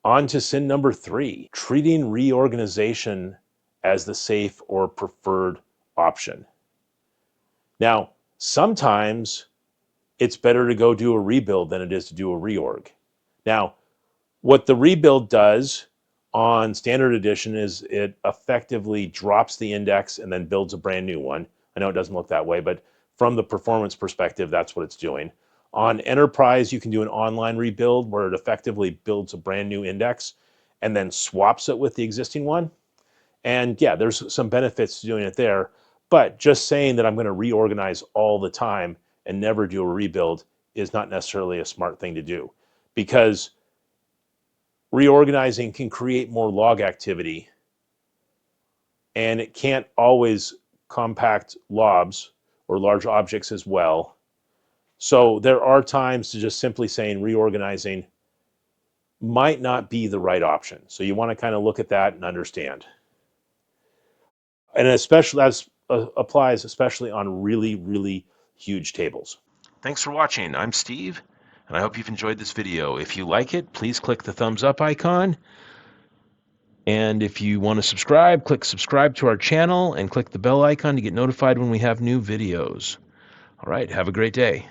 On to sin number 3, treating reorganization as the safe or preferred option. Now, sometimes it's better to go do a rebuild than it is to do a reorg. Now, what the rebuild does on standard edition is it effectively drops the index and then builds a brand new one. I know it doesn't look that way, but from the performance perspective, that's what it's doing. On enterprise, you can do an online rebuild where it effectively builds a brand new index and then swaps it with the existing one. And yeah, there's some benefits to doing it there, but just saying that I'm going to reorganize all the time and never do a rebuild is not necessarily a smart thing to do, because reorganizing can create more log activity and it can't always compact lobs or large objects as well. So there are times to just simply saying reorganizing might not be the right option. So you want to kind of look at that and understand. And especially that applies especially on really, really huge tables. Thanks for watching. I'm Steve, and I hope you've enjoyed this video. If you like it, please click the thumbs up icon. And if you want to subscribe, click subscribe to our channel and click the bell icon to get notified when we have new videos. All right, have a great day.